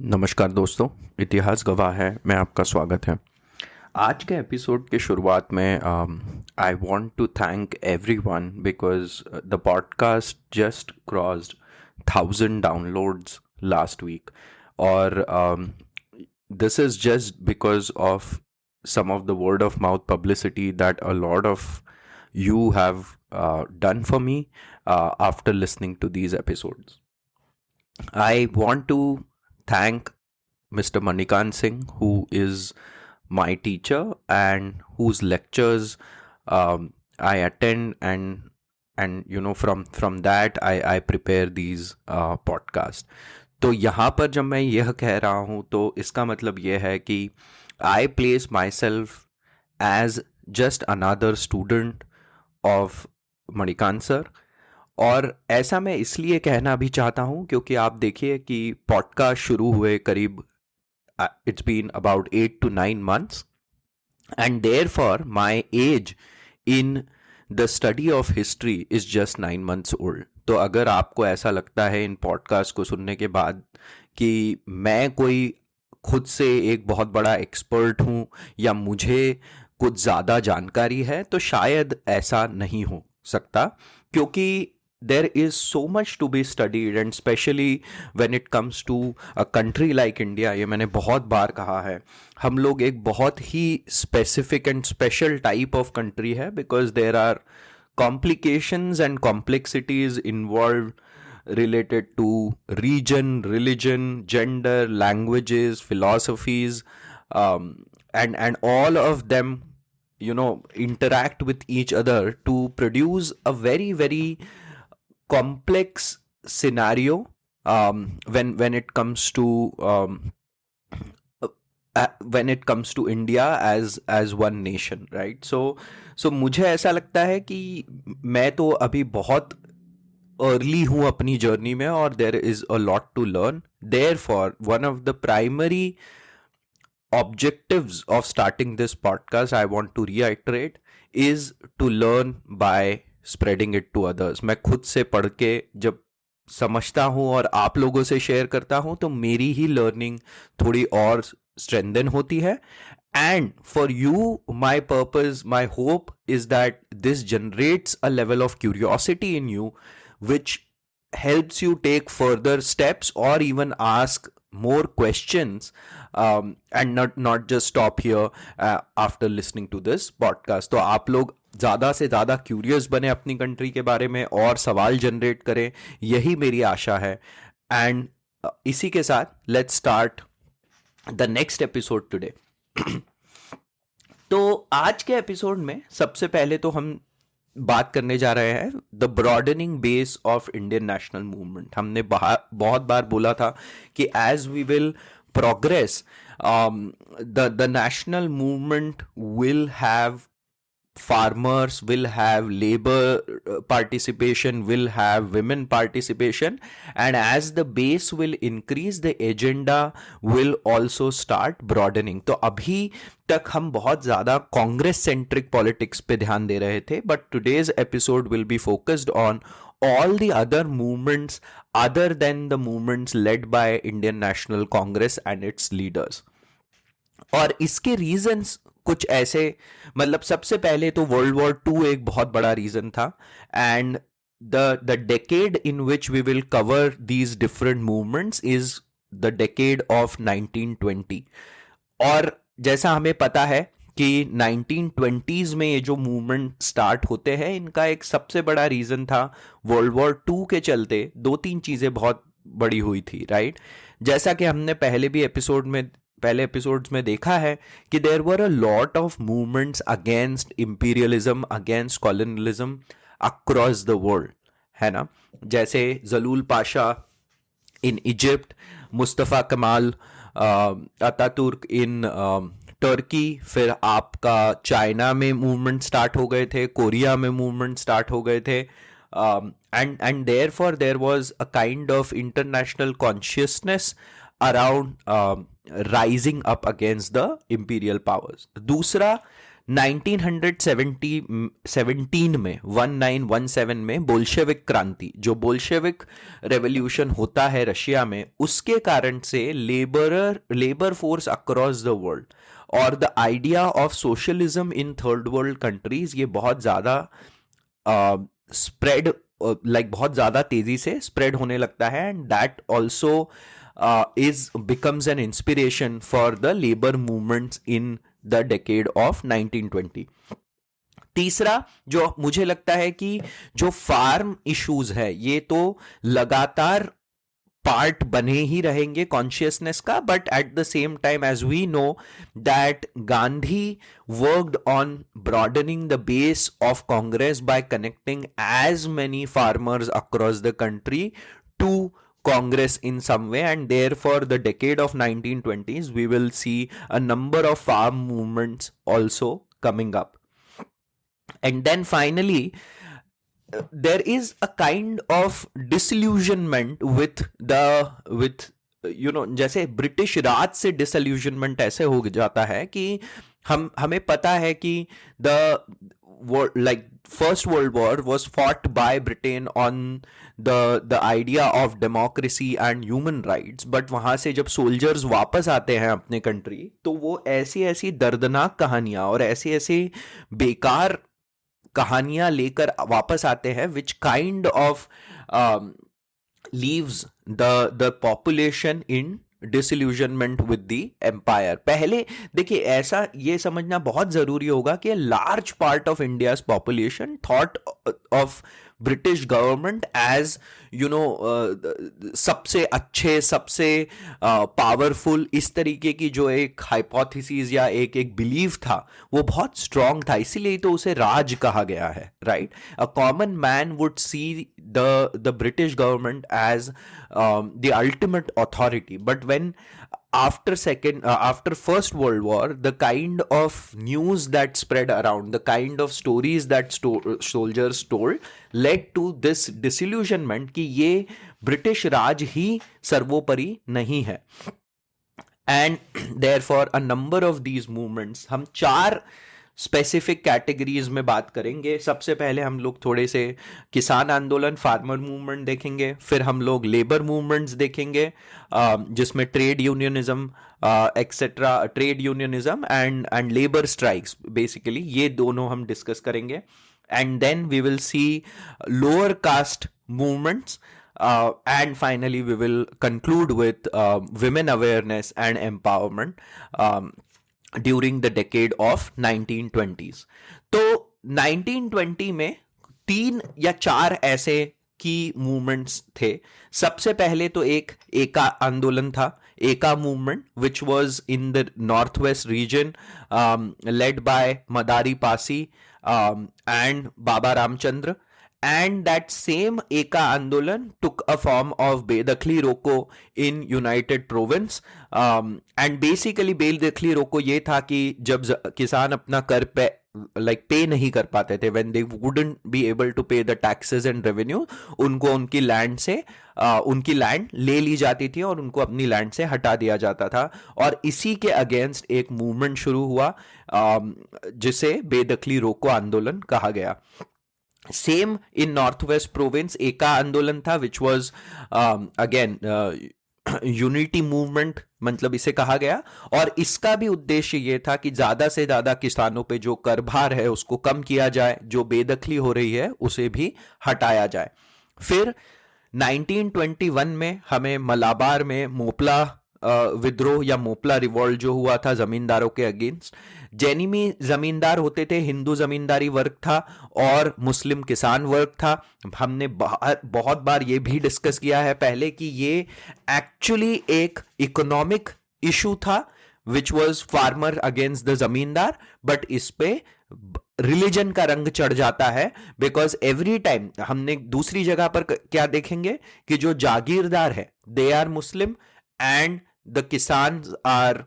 नमस्कार दोस्तों, इतिहास गवाह है में आपका स्वागत है। आज के एपिसोड के शुरुआत में I want to thank everyone because the podcast just crossed 1,000 downloads last week और this is just because of some of the word of mouth publicity that a lot of you have done for me after listening to these episodes. I want to thank Mr. Manikant Singh, who is my teacher and whose lectures I attend, and from that I prepare these podcasts. तो यहाँ पर जब मैं यह कह रहा हूँ तो इसका मतलब यह है कि I place myself as just another student of Manikant sir. और ऐसा मैं इसलिए कहना भी चाहता हूँ क्योंकि आप देखिए कि पॉडकास्ट शुरू हुए करीब it's been about 8 to 9 months and therefore my age in the study of history is just 9 months old. तो अगर आपको ऐसा लगता है इन पॉडकास्ट को सुनने के बाद कि मैं कोई खुद से एक बहुत बड़ा एक्सपर्ट हूँ या मुझे कुछ ज़्यादा जानकारी है, तो शायद ऐसा नहीं हो सकता, क्योंकि there is so much to be studied and especially when it comes to a country like India. ये मैंने बहुत बार कहा है, हम लोग एक बहुत ही specific and special type of country है because there are complications and complexities involved related to region, religion, gender, languages, philosophies, and all of them interact with each other to produce a very very complex scenario when it comes to India as one nation, right? So मुझे ऐसा लगता है कि मैं तो अभी बहुत early हूँ अपनी जर्नी में और there is a lot to learn. Therefore, one of the primary objectives of starting this podcast, I want to reiterate, is to learn by spreading it to others. मैं खुद से पढ़ के जब समझता हूँ और आप लोगों से शेयर करता हूँ तो मेरी ही लर्निंग थोड़ी और स्ट्रेंथन होती है. And for you, my purpose, my hope is that this generates a level of curiosity in you which helps you take further steps or even ask more questions, and not just stop here after listening to this podcast. तो आप लोग ज़्यादा से ज़्यादा curious बने अपनी country के बारे में और सवाल जनरेट करें, यही मेरी आशा है. एंड इसी के साथ let's start the next episode today. तो आज के एपिसोड में सबसे पहले तो हम बात करने जा रहे हैं the broadening base of Indian national movement. हमने बहुत बार बोला था कि as we will progress the national movement will have farmers, will have labor participation, will have women participation, and as the base will increase, the agenda will also start broadening. तो अभी तक हम बहुत ज़्यादा कांग्रेस सेंट्रिक पॉलिटिक्स पे ध्यान दे रहे थे, but today's episode will be focused on all the other movements other than the movements led by Indian National Congress and its leaders. और इसके रीजंस कुछ ऐसे, मतलब सबसे पहले तो वर्ल्ड वॉर टू एक बहुत बड़ा रीजन था. And the decade in which we will cover these different movements is the decade of 1920. और जैसा हमें पता है कि 1920s में ये जो मूवमेंट स्टार्ट होते हैं, इनका एक सबसे बड़ा रीजन था वर्ल्ड वॉर टू के चलते दो तीन चीजें बहुत बड़ी हुई थी, राइट? जैसा कि हमने पहले एपिसोड्स में देखा है कि there were a lot of movements against imperialism, against colonialism across the world, है ना? जैसे Zaghlul Pasha in Egypt, Mustafa Kemal Ataturk in Turkey, फिर आपका चाइना में मूवमेंट स्टार्ट हो गए थे, कोरिया में मूवमेंट स्टार्ट हो गए थे. and therefore there was a kind of international consciousness around rising up against the imperial powers. दूसरा, 1917 में 1917 में बोल्शेविक क्रांति, जो बोल्शेविक रेवोल्यूशन होता है रशिया में, उसके कारण से labour force across the world और the idea of socialism in third world countries ये बहुत ज़्यादा स्प्रेड, बहुत ज़्यादा तेज़ी से स्प्रेड होने लगता है, and that also is becomes an inspiration for the labor movements in the decade of 1920. तीसरा जो मुझे लगता है कि जो फार्म इश्यूज है ये तो लगातार पार्ट बने ही रहेंगे कॉन्शियसनेस का, but at the same time as we know that Gandhi worked on broadening the base of Congress by connecting as many farmers across the country to Congress in some way, and therefore the decade of 1920s we will see a number of farm movements also coming up. And then finally there is a kind of disillusionment with जैसे British राज से disillusionment ऐसे हो जाता है कि हमें पता है कि First World War was fought by Britain on the idea of democracy and human rights, but वहाँ से जब सोल्जर्स वापस आते हैं अपने कंट्री तो वो ऐसी ऐसी दर्दनाक कहानियाँ और ऐसी ऐसी बेकार कहानियाँ लेकर वापस आते हैं which kind of leaves the population in disillusionment with the empire. पहले देखिए, ऐसा ये समझना बहुत जरूरी होगा कि large part of India's population thought of British government as सबसे अच्छे, सबसे पावरफुल, इस तरीके की जो एक हाइपोथेसिस या एक बिलीव था वो बहुत स्ट्रांग था, इसीलिए तो उसे राज कहा गया है, right. A common man would see the British government as the ultimate authority, but when after First World War, the kind of news that spread around, the kind of stories that soldiers told led to this disillusionment कि ये British राज ही सर्वोपरि नहीं है. And therefore a number of these movements, हम 4 specific categories में बात करेंगे. सबसे पहले हम लोग थोड़े से किसान आंदोलन, फार्मर मूवमेंट देखेंगे, फिर हम लोग लेबर मूवमेंट्स देखेंगे जिसमें trade unionism etcetera, trade unionism and labour strikes, basically ये दोनों हम डिस्कस करेंगे. And then we will see lower caste movements, and finally we will conclude with women awareness and empowerment during the decade of 1920s. तो 1920 में 3 या 4 ऐसे की movements थे. सबसे पहले तो एक एका आंदोलन था, Eka movement, which was in the north west region, led by Madari Pasi and Baba Ramchandra. And that same Eka Andolan took a form of Bedakhli Roko in United Province. And basically Bedakhli Roko ये था कि जब किसान अपना कर पे नहीं कर पाते थे, when they wouldn't be able to pay the taxes and revenue, उनको उनकी लैंड से उनकी लैंड ले ली जाती थी और उनको अपनी लैंड से हटा दिया जाता था. और इसी के अगेंस्ट एक मूवमेंट शुरू हुआ जिसे बेदखली रोको आंदोलन कहा गया. Same in north west province एका आंदोलन था, which was again unity movement मतलब इसे कहा गया. और इसका भी उद्देश्य ये था कि ज्यादा से ज्यादा किसानों पे जो कर भार है उसको कम किया जाए, जो बेदखली हो रही है उसे भी हटाया जाए. फिर 1921 में हमें मलाबार में मोपला विद्रोह या मोपला रिवॉल्ट जो हुआ था जमींदारों के अगेंस्ट. जैनिमी जमींदार होते थे, हिंदू जमींदारी वर्ग था और मुस्लिम किसान वर्ग था. हमने बहुत बार ये भी डिस्कस किया है पहले कि ये एक्चुअली एक इकोनॉमिक इशू था which was farmer against the जमींदार, बट इस पे रिलीजन का रंग चढ़ जाता है. बिकॉज एवरी टाइम हमने दूसरी जगह पर क्या देखेंगे कि जो जागीरदार है they are Muslim and the kisan are,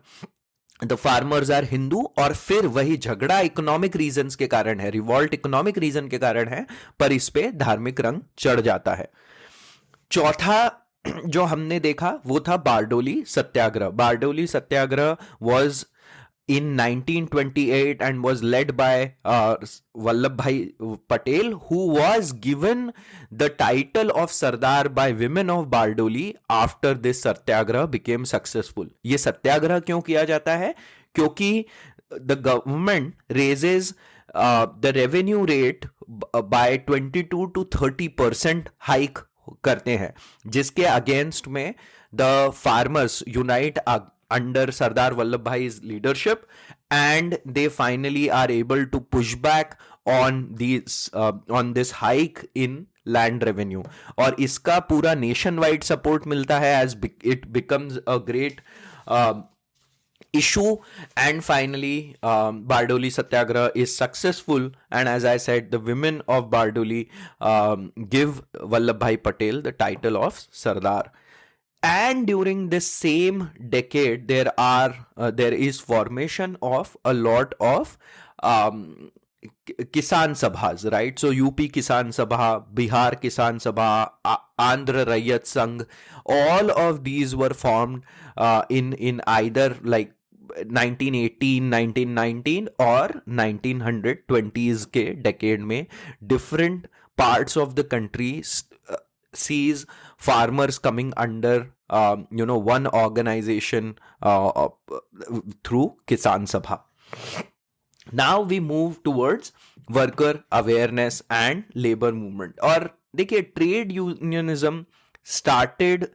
the farmers are Hindu. और फिर वही झगड़ा इकोनॉमिक रीजंस के कारण है, रिवॉल्ट इकोनॉमिक रीजन के कारण है, पर इस पे धार्मिक रंग चढ़ जाता है. चौथा जो हमने देखा वो था बारडोली सत्याग्रह. बारडोली सत्याग्रह was in 1928 and was led by Vallabhbhai Patel, who was given the title of Sardar by women of Bardoli after this satyagraha became successful. ये सत्याग्रह क्यों किया जाता है? क्योंकि the government raises the revenue rate by 22 to 30% hike करते हैं, जिसके against में the farmers unite under Sardar Vallabhbhai's leadership, and they finally are able to push back on this hike in land revenue. और इसका पूरा nation wide support मिलता है as it becomes a great issue, and finally Bardoli Satyagraha is successful, and as I said, the women of Bardoli give Vallabhbhai Patel the title of Sardar. And during this same decade, there is formation of a lot of Kisan Sabhas, right? So UP Kisan Sabha, Bihar Kisan Sabha, Andhra Rayat Sangh, all of these were formed in either like 1918, 1919 or 1920s के decade में. Different parts of the country sees farmers coming under one organization through Kisan Sabha. Now we move towards worker awareness and labor movement. और देखिए, trade unionism started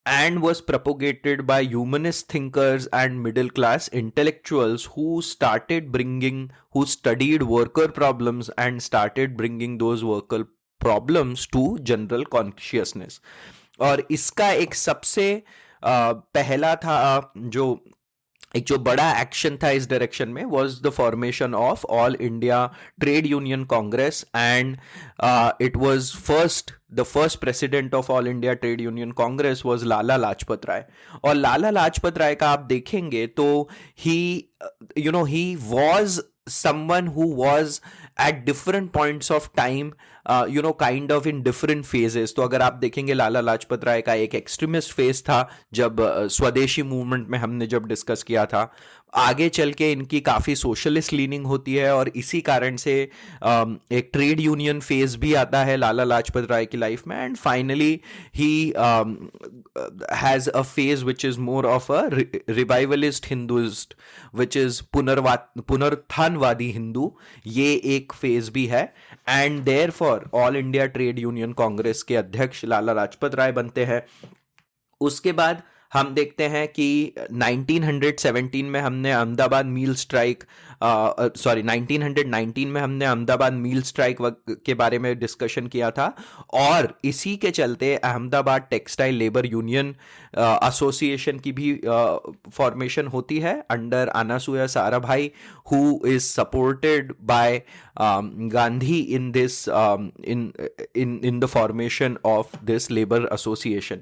and was propagated by humanist thinkers and middle class intellectuals who studied worker problems and started bringing those worker problems to general consciousness. और इसका एक सबसे पहला था जो बड़ा एक्शन था इस डायरेक्शन में was the formation of All India Trade Union Congress, and it was the first president of All India Trade Union Congress was Lala Lajpat Rai. और लाला लाजपत राय का आप देखेंगे तो he was someone who was at different points of time kind of in different phases. तो अगर आप देखेंगे लाला लाजपत राय का एक एक्सट्रीमिस्ट फेज था जब स्वदेशी मूवमेंट में हमने जब डिस्कस किया था, आगे चल के इनकी काफ़ी सोशलिस्ट लीनिंग होती है और इसी कारण से एक ट्रेड यूनियन फेज भी आता है लाला लाजपत राय की लाइफ में, and finally he has a phase which is more of a revivalist Hinduist, which is पुनरुत्थानवादी हिंदू. ये एक फेज भी है, and therefore All India Trade Union Congress के अध्यक्ष लाला लाजपत राय बनते हैं. उसके बाद हम देखते हैं कि 1917 में हमने अहमदाबाद मील स्ट्राइक 1919 में हमने अहमदाबाद मील स्ट्राइक के बारे में डिस्कशन किया था, और इसी के चलते Ahmedabad textile labour union association की भी फॉर्मेशन होती है under Anasuya Sarabhai, who is supported by Gandhi in this in the formation of this labor association.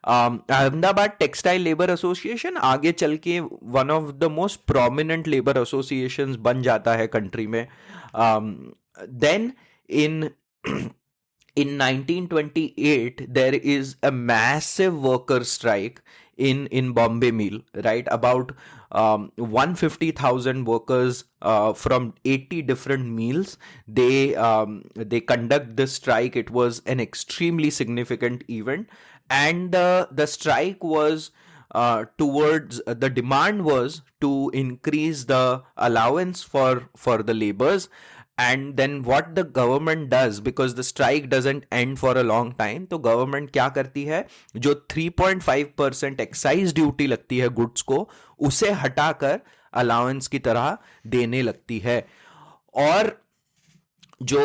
Ahmedabad textile labour association आगे चल के one of the most prominent labour associations बन जाता है कंट्री में. Then in 1928 there is a massive worker strike in Bombay Mill, right? About 150,000 workers from 80 different mills, they conduct this strike. It was an extremely significant event, and the strike was towards the demand was to increase the allowance for the laborers. And then what the government does, because the strike doesn't end for a long time, तो government क्या करती है, जो 3.5% excise duty लगती है goods को, उसे हटाकर अलाउंस की तरह देने लगती है. और जो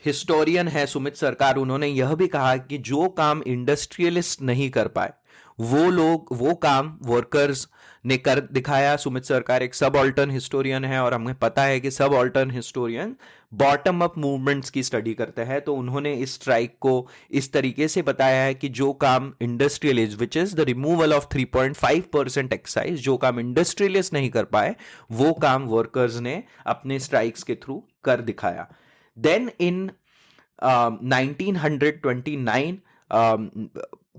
हिस्टोरियन है सुमित सरकार, उन्होंने यह भी कहा कि जो काम इंडस्ट्रियलिस्ट नहीं कर पाए वो काम वर्कर्स ने कर दिखाया. सुमित सरकार एक सब ऑल्टर्न हिस्टोरियन है और हमें पता है कि सब ऑल्टर्न हिस्टोरियन बॉटम अप मूवमेंट्स की स्टडी करते हैं, तो उन्होंने इस स्ट्राइक को इस तरीके से बताया है कि जो काम industrialist, which is the removal of 3.5% excise, जो काम इंडस्ट्रियलिस्ट नहीं कर पाए वो काम वर्कर्स ने अपने स्ट्राइक्स के थ्रू कर दिखाया. Then in 1929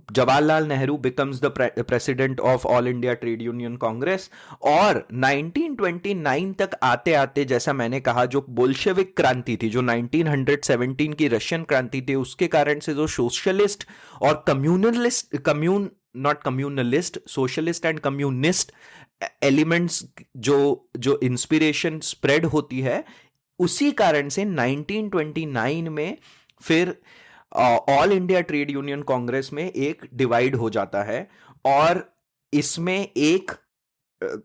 Jawaharlal Nehru becomes the president of All India Trade Union Congress. और 1929 तक आते आते, जैसा मैंने कहा, जो बोल्शेविक क्रांति थी, जो 1917 की रशियन क्रांति थी, उसके कारण से जो सोशलिस्ट और सोशलिस्ट एंड कम्युनिस्ट एलिमेंट्स जो इंस्पिरेशन स्प्रेड होती है, उसी कारण से 1929 में फिर all India Trade Union Congress में एक डिवाइड हो जाता है। और इसमें एक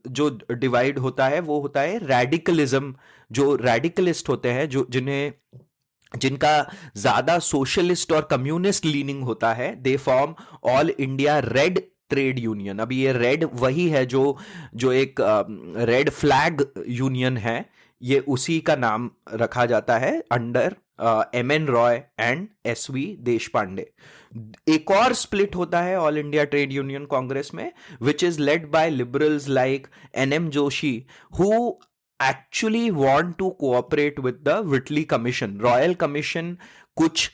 जो डिवाइड होता है वो होता है रेडिकलिज्म। जो रेडिकलिस्ट होते हैं, जो जिनका ज्यादा सोशलिस्ट और कम्युनिस्ट लीनिंग होता है, they form all India red trade union. अभी ये रेड वही है जो एक रेड फ्लैग यूनियन है, ये उसी का नाम रखा जाता है under M N. Roy and S V. Deshpande. एक और स्प्लिट होता है All India Trade Union Congress में, which is led by liberals like N M. Joshi, who actually want to cooperate with the Whitley commission. Royal commission कुछ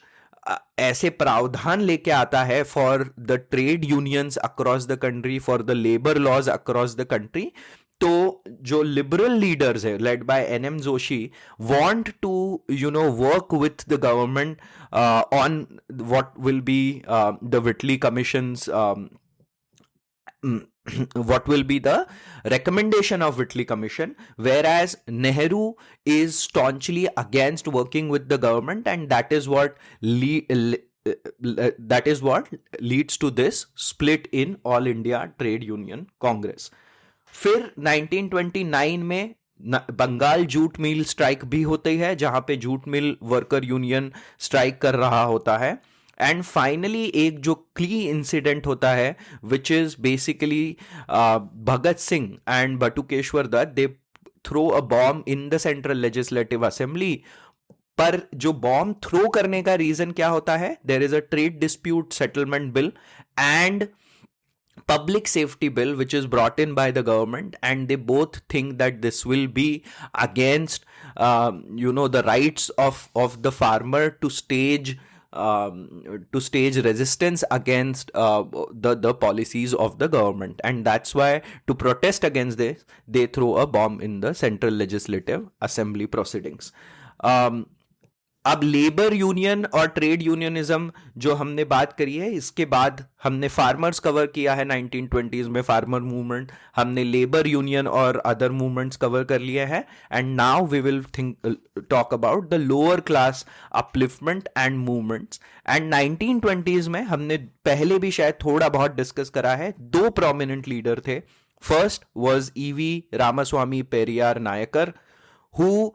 ऐसे प्रावधान लेके आता है for the trade unions across the country, for the labour laws across the country. तो जो liberal leaders है led by N M. Joshi want to work with the government on what will be the Whitley commissions what will be the recommendation of Whitley Commission, whereas Nehru is staunchly against working with the government, and that is what leads to this split in All India Trade Union Congress. फिर 1929 में Bengal jute mill strike भी होती है, जहां पे jute mill worker union strike कर रहा होता है। एंड फाइनली एक जो क्ली इंसिडेंट होता है, which is basically Bhagat Singh and Batukeshwar Dutt, they throw a bomb in the central legislative assembly. पर जो बॉम्ब थ्रो करने का रीजन क्या होता है? There is a trade dispute settlement bill and public safety bill which is brought in by the government, and they both think that this will be against the rights of the farmer to stage resistance against the policies of the government, and that's why to protest against this they throw a bomb in the central legislative assembly proceedings. अब labour union और trade unionism जो हमने बात करी है, इसके बाद हमने फार्मर्स कवर किया है 1920s में, फार्मर मूवमेंट, हमने लेबर यूनियन और अदर मूवमेंट्स कवर कर लिए हैं, and now we will talk about the lower class upliftment and movements. And 1920s में हमने पहले भी शायद थोड़ा बहुत डिस्कस करा है, दो प्रोमिनेंट लीडर थे। First was EV Ramaswamy Periyar Naicker, who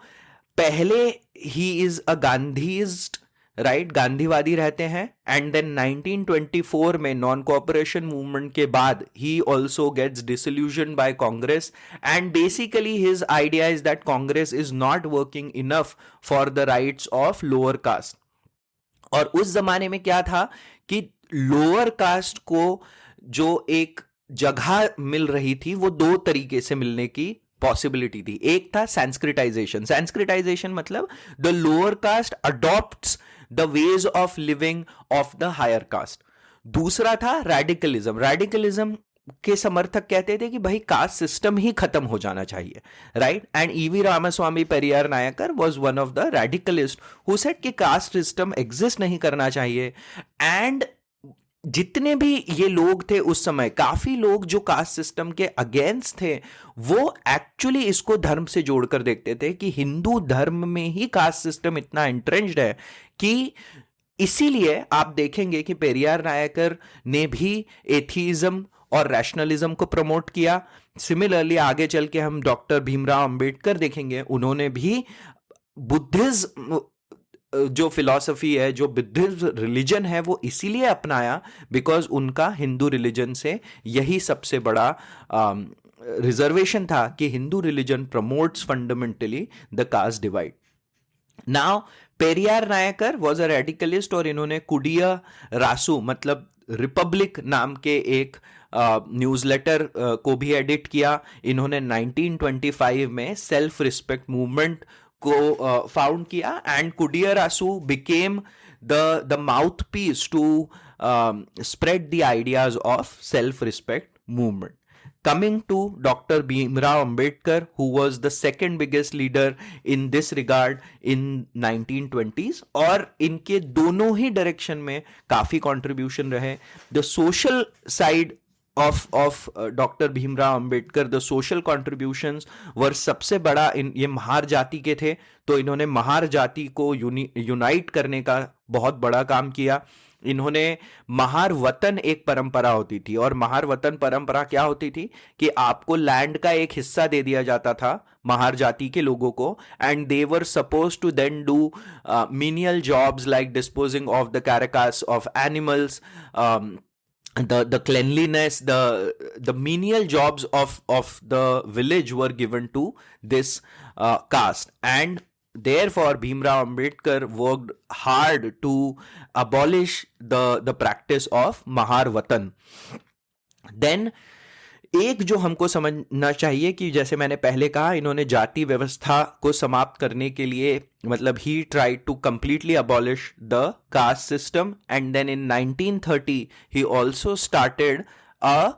पहले ही इज अ गांधीस्ट, राइट, गांधीवादी रहते हैं, एंड देन 1924 में नॉन कोऑपरेशन मूवमेंट के बाद ही also gets dissolution by Congress, and basically his idea is that Congress is not working enough for the rights of lower caste. और उस जमाने में क्या था कि लोअर कास्ट को जो एक जगह मिल रही थी वो दो तरीके से मिलने की पॉसिबिलिटी थी। एक था सैंस्क्रिटाइजेशन मतलब the lower caste adopts the ways of living of the higher caste. दूसरा था रेडिकलिज्म के समर्थक कहते थे कि भाई कास्ट सिस्टम ही खत्म हो जाना चाहिए, right. And E V Ramaswamy Periyar Naicker was one of the radicalist who said कि कास्ट सिस्टम एग्जिस्ट नहीं करना चाहिए। एंड जितने भी ये लोग थे उस समय, काफी लोग जो कास्ट सिस्टम के अगेंस्ट थे, वो एक्चुअली इसको धर्म से जोड़कर देखते थे कि हिंदू धर्म में ही कास्ट सिस्टम इतना एंट्रेंच्ड है कि इसीलिए आप देखेंगे कि पेरियार नायकर ने भी एथीइज्म और रैशनलिज्म को प्रमोट किया। सिमिलरली आगे चल के हम डॉक्टर भीमराव अंबेडकर देखेंगे, उन्होंने भी बुद्धिज्म जो फिलॉसफी है, जो बुद्धिज्म रिलीजन है, वो इसीलिए अपनाया बिकॉज उनका हिंदू रिलीजन से यही सबसे बड़ा रिजर्वेशन था कि Hindu religion promotes fundamentally the caste divide. Now Periyar Naicker was a radicalist और इन्होंने कुडिया रासू मतलब रिपब्लिक नाम के एक न्यूज़लेटर को भी एडिट किया। इन्होंने 1925 में सेल्फ रिस्पेक्ट मूवमेंट को फाउंड किया, and Kudi Arasu became the mouthpiece to spread the ideas of self-respect movement. Coming to Dr. Bhimrao Ambedkar, who was the second biggest leader in this regard in 1920s, और इनके दोनों ही direction में काफी contribution रहे. The social side of Dr. Bhimrao Ambedkar, the social contributions were सबसे बड़ा ये महार जाति के थे, तो इन्होंने महार जाति को यूनाइट करने का बहुत बड़ा काम किया. इन्होंने महार वतन एक परंपरा होती थी, और महार वतन परंपरा क्या होती थी कि आपको लैंड का एक हिस्सा दे दिया जाता था महार जाति के लोगों को, and they were suppose to then do menial jobs like disposing of the carcass of animals, the cleanliness, the menial jobs of the village were given to this caste. And therefore Bhimrao Ambedkar worked hard to abolish the practice of mahar watan. Then एक जो हमको समझना चाहिए कि जैसे मैंने पहले कहा, इन्होंने जाति व्यवस्था को समाप्त करने के लिए, मतलब he tried to completely abolish the caste system. And then in 1930 he also started a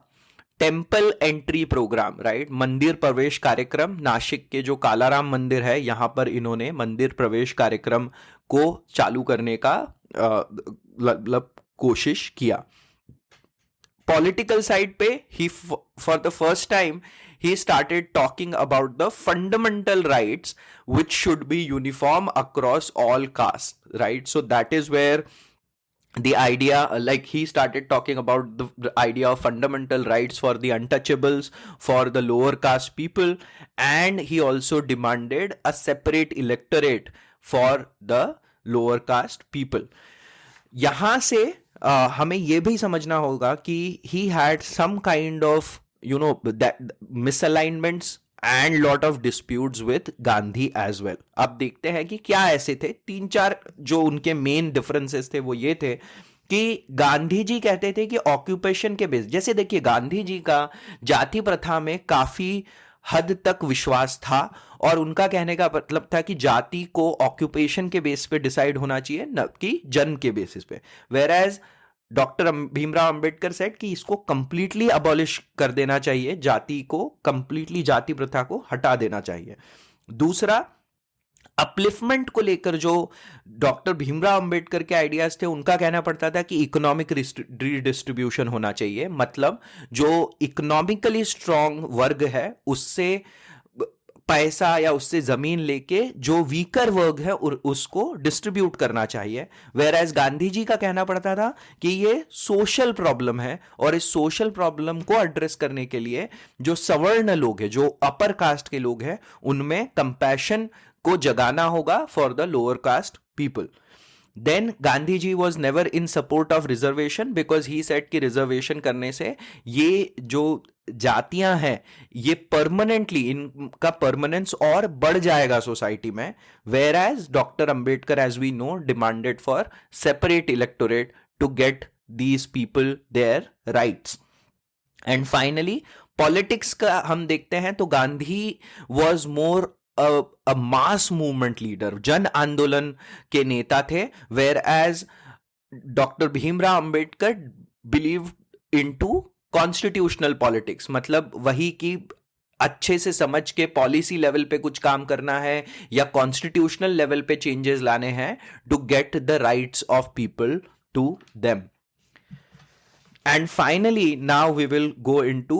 temple entry program, right, मंदिर प्रवेश कार्यक्रम. नासिक के जो कालाराम मंदिर है, यहां पर इन्होंने मंदिर प्रवेश कार्यक्रम को चालू करने का मतलब कोशिश किया. Political side पे he for the first time he started talking about the fundamental rights which should be uniform across all castes, right? So that is where the idea, like he started talking about the idea of fundamental rights for the untouchables, for the lower caste people, and he also demanded a separate electorate for the lower caste people. यहां से हमें यह भी समझना होगा कि he had some kind of that misalignments and lot of disputes with Gandhi as well. अब देखते हैं कि क्या ऐसे थे. 3-4 जो उनके मेन डिफरेंसेस थे वो ये थे कि गांधी जी कहते थे कि ऑक्यूपेशन के बेस, जैसे देखिए गांधी जी का जाति प्रथा में काफी हद तक विश्वास था, और उनका कहने का मतलब था कि जाति को ऑक्यूपेशन के बेस पे डिसाइड होना चाहिए, न कि जन्म के बेसिस पे. Whereas doctor Bhimrao Ambedkar said कि इसको कंप्लीटली अबॉलिश कर देना चाहिए, जाति को कंप्लीटली, जाति प्रथा को हटा देना चाहिए. दूसरा, अपलिफ्टमेंट को लेकर जो डॉक्टर भीमराव अंबेडकर के आइडियाज थे, उनका कहना पड़ता था कि इकोनॉमिक रिडिस्ट्रीब्यूशन होना चाहिए. मतलब जो इकोनॉमिकली स्ट्रांग वर्ग है उससे पैसा या उससे जमीन लेके जो वीकर वर्ग है उसको डिस्ट्रीब्यूट करना चाहिए. वेयर एज गांधी जी का कहना पड़ता था कि ये सोशल प्रॉब्लम है, और इस सोशल प्रॉब्लम को एड्रेस करने के लिए जो सवर्ण लोग हैं, जो अपर कास्ट के लोग हैं, उनमें कंपैशन को जगाना होगा for the lower caste people. Then Gandhi ji was never in support of reservation, because he said कि रिजर्वेशन करने से ये जो जातियां हैं ये परमानेंटली, इनका परमानेंस और बढ़ जाएगा सोसाइटी में. Whereas doctor Ambedkar, as we know, demanded for separate electorate to get these people their rights. And finally politics का हम देखते हैं तो Gandhi was more a mass movement leader, जन आंदोलन के नेता थे. Whereas doctor Bhimrao Ambedkar believe into constitutional politics, मतलब वही कि अच्छे से समझ के पॉलिसी लेवल पे कुछ काम करना है या कॉन्स्टिट्यूशनल लेवल पे चेंजेस लाने हैं to get the rights of people to them. And finally, now we will go into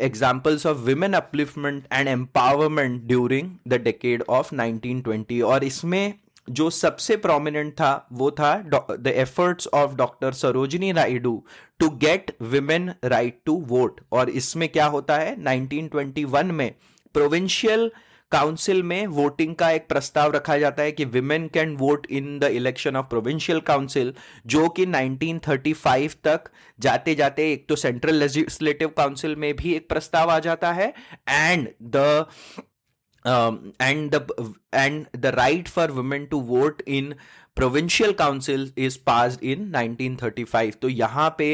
examples of women upliftment and empowerment during the decade of 1920. और इसमें जो सबसे prominent था वो था the efforts of Dr. Sarojini Naidu to get women right to vote. और इसमें क्या होता है, 1921 में प्रोविंशियल काउंसिल में वोटिंग का एक प्रस्ताव रखा जाता है कि women can vote in the election of provincial council, जो कि 1935 तक जाते जाते एक तो सेंट्रल लेजिस्लेटिव काउंसिल में भी एक प्रस्ताव आ जाता है, and the right for women to vote in provincial council is passed in 1935. तो यहाँ पे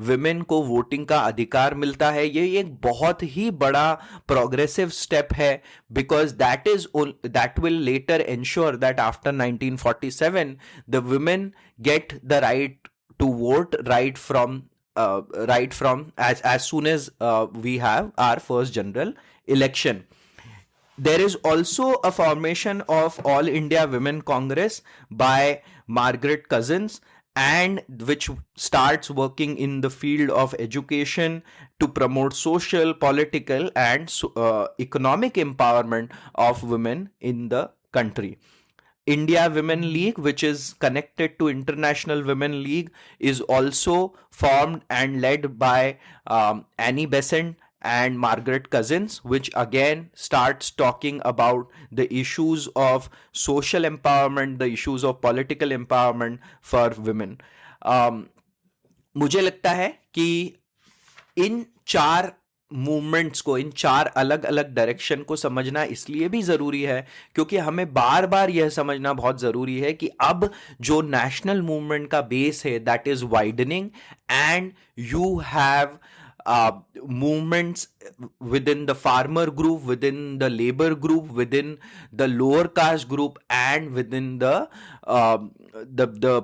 women को वोटिंग का अधिकार मिलता है. ये एक बहुत ही बड़ा प्रोग्रेसिव स्टेप है, because that will later ensure that after 1947 the women get the right to vote right from as soon as we have our first general election. There is also a formation of All India Women Congress by Margaret Cousins, and which starts working in the field of education to promote social, political, and economic empowerment of women in the country. India Women League, which is connected to International Women League, is also formed and led by Annie Besant and Margaret Cousins, which again starts talking about the issues of social empowerment, the issues of political empowerment for women. मुझे लगता है कि इन चार movements को, इन चार अलग अलग direction को समझना इसलिए भी ज़रूरी है क्योंकि हमें बार बार यह समझना बहुत ज़रूरी है कि अब जो नेशनल मूवमेंट का बेस है that is widening, and you have movements within the farmer group, within the labor group, within the lower caste group, and within the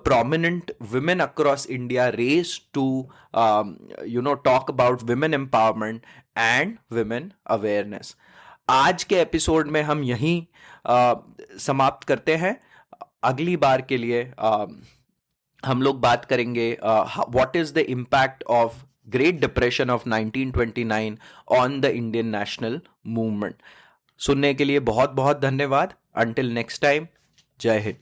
prominent women across India raised to talk about women empowerment and women awareness. आज के episode में हम यहीं समाप्त करते हैं. अगली बार के लिए हम लोग बात करेंगे what is the impact of Great Depression of 1929 on the Indian National Movement. सुनने के लिए बहुत बहुत धन्यवाद. Until next time, जय हिंद.